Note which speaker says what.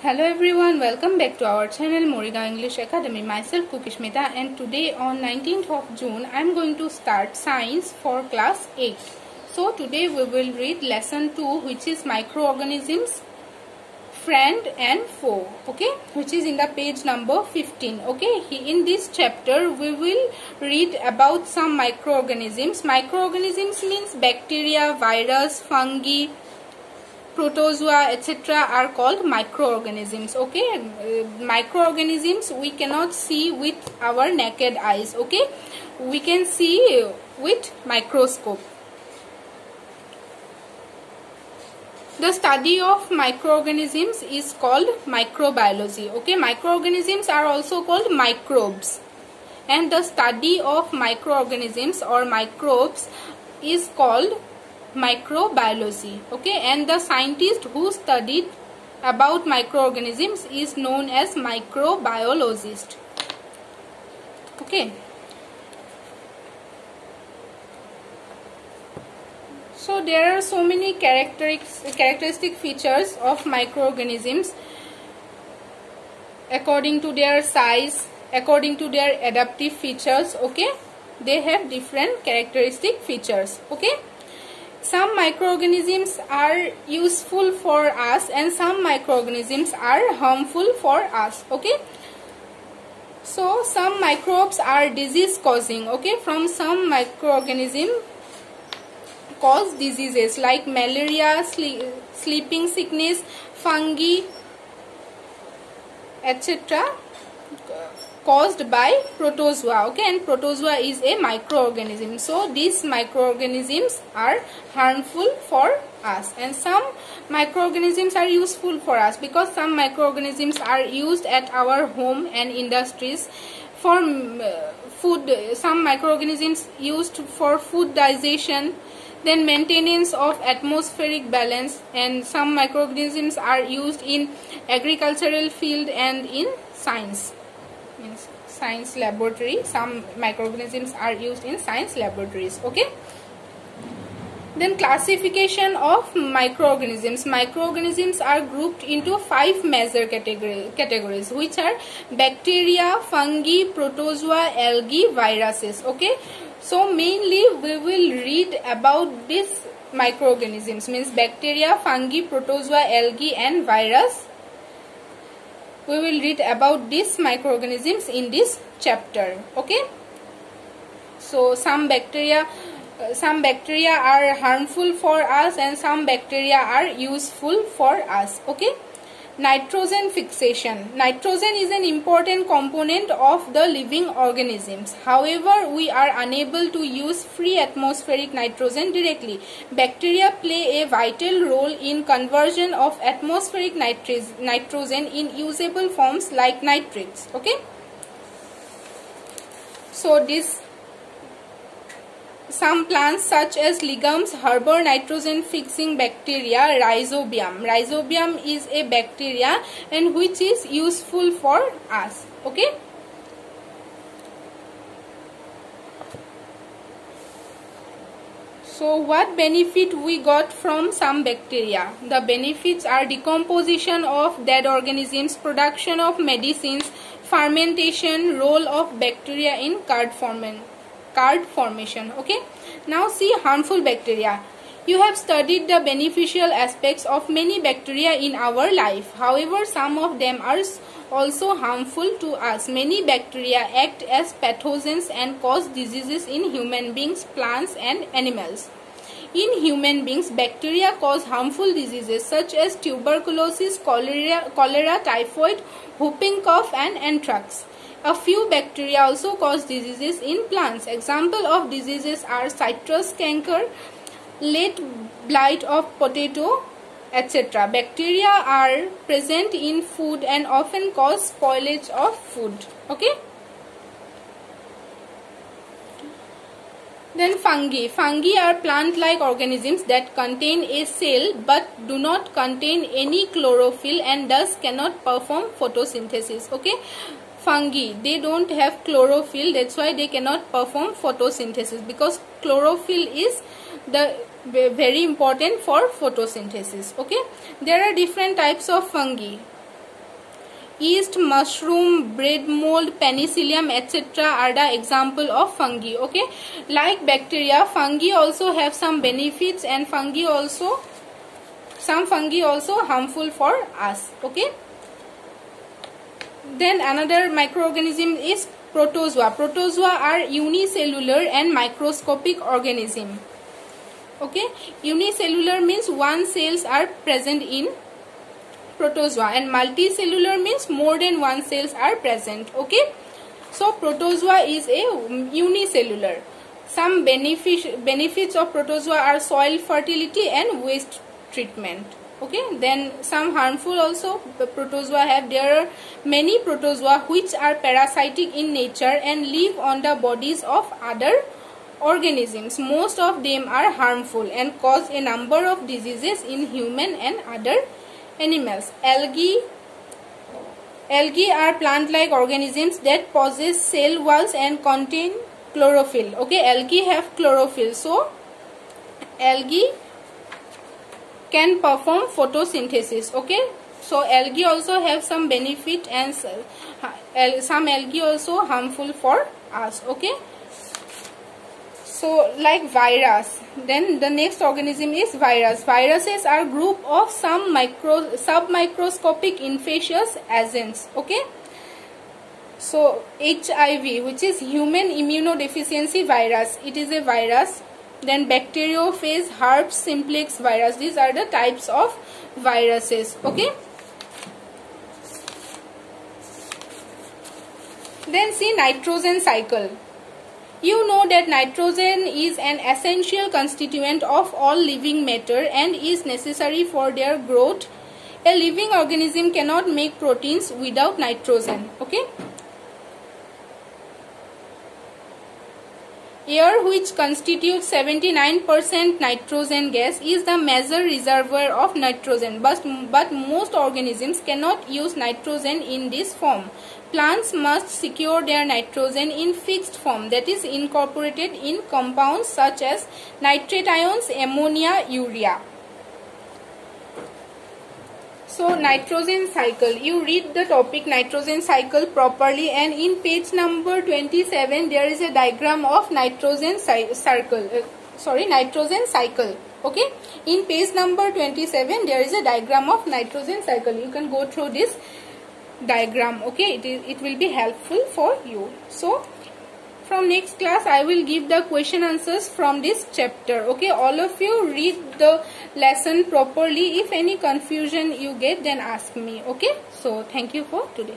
Speaker 1: Hello everyone, welcome back to our channel Morigaon English Academy. Myself Kukishmita, and today on 19th of June I am going to start science for class 8. So today we will read lesson 2, which is microorganisms, friend and foe, okay, which is in the page number 15. Okay, in this chapter we will read about some microorganisms. Microorganisms means bacteria, virus, fungi, protozoa, etc. are called microorganisms. Okay, microorganisms we cannot see with our naked eyes. Okay, we can see with microscope. The study of microorganisms is called microbiology. Okay, microorganisms are also called microbes, and the study of microorganisms or microbes is called microbiology. Okay, and the scientist who studied about microorganisms is known as microbiologist. Okay, so there are so many characteristic features of microorganisms according to their size, according to their adaptive features. Okay, they have different characteristic features. Okay, some microorganisms are useful for us and some microorganisms are harmful for us. Okay, so some microbes are disease causing. Okay, from some microorganism cause diseases like malaria, sleeping sickness, fungi, etc. caused by protozoa. Okay, and protozoa is a microorganism. So these microorganisms are harmful for us, and some microorganisms are useful for us because some microorganisms are used at our home and industries for food. Some microorganisms used for food digestion, then maintenance of atmospheric balance, and some microorganisms are used in agricultural field and in science laboratory. Some microorganisms are used in science laboratories. Okay, then classification of microorganisms. Microorganisms are grouped into 5 major categories, which are bacteria, fungi, protozoa, algae, viruses. Okay, so mainly we will read about these microorganisms, means bacteria, fungi, protozoa, algae and virus. We will read about these microorganisms in this chapter. Okay, so some bacteria are harmful for us and some bacteria are useful for us. Okay, nitrogen fixation. Nitrogen is an important component of the living organisms. However, we are unable to use free atmospheric nitrogen directly. Bacteria play a vital role in conversion of atmospheric nitrogen in usable forms like nitrates. Okay, so some plants such as legumes harbor nitrogen fixing bacteria, rhizobium. Rhizobium is a bacteria and which is useful for us. Okay, so what benefit we got from some bacteria? The benefits are decomposition of dead organisms, production of medicines, fermentation, role of bacteria in card formation. Okay, now see harmful bacteria. You have studied the beneficial aspects of many bacteria in our life. However, some of them are also harmful to us. Many bacteria act as pathogens and cause diseases in human beings, plants and animals. In human beings, bacteria cause harmful diseases such as tuberculosis, cholera, typhoid, whooping cough and anthrax. A few bacteria also cause diseases in plants. Example of diseases are citrus canker, late blight of potato, etc. Bacteria are present in food and often cause spoilage of food. Okay. Then fungi. Fungi are plant-like organisms that contain a cell but do not contain any chlorophyll and thus cannot perform photosynthesis. Okay. Fungi, they don't have chlorophyll, that's why they cannot perform photosynthesis, because chlorophyll is the very important for photosynthesis. Okay, there are different types of fungi. yeast, mushroom, bread mold, penicillium, etc. are the example of fungi. Okay, like bacteria, fungi also have some benefits, and some fungi also harmful for us. Okay, then another microorganism is protozoa. Protozoa are unicellular and microscopic organism. Okay, unicellular means one cells are present in protozoa, and multicellular means more than one cells are present. Okay, so protozoa is a unicellular. Some benefits of protozoa are soil fertility and waste treatment. Okay, then some harmful also protozoa have. There are many protozoa which are parasitic in nature and live on the bodies of other organisms. Most of them are harmful and cause a number of diseases in human and other animals. Algae are plant-like organisms that possess cell walls and contain chlorophyll. Okay, algae have chlorophyll, so algae can perform photosynthesis. Okay, so algae also have some benefit, and some algae also harmful for us. Okay, so like virus, then the next organism is virus. Viruses are group of some submicroscopic infectious agents. Okay, so HIV, which is human immunodeficiency virus, it is a virus. Then bacteriophage, herpes simplex virus, these are the types of viruses. Okay, then see nitrogen cycle. You know that nitrogen is an essential constituent of all living matter and is necessary for their growth. A living organism cannot make proteins without nitrogen. Okay, air, which constitutes 79% nitrogen gas, is the major reservoir of nitrogen, but most organisms cannot use nitrogen in this form. Plants must secure their nitrogen in fixed form, that is incorporated in compounds such as nitrate ions, ammonia, urea. So nitrogen cycle, you read the topic nitrogen cycle properly, and in page number 27 there is a diagram of nitrogen cycle. Okay, in page number 27 there is a diagram of nitrogen cycle. You can go through this diagram. Okay, it will be helpful for you. So from next class I will give the question answers from this chapter. Okay, all of you read the lesson properly. If any confusion you get, then ask me. Okay, so thank you for today.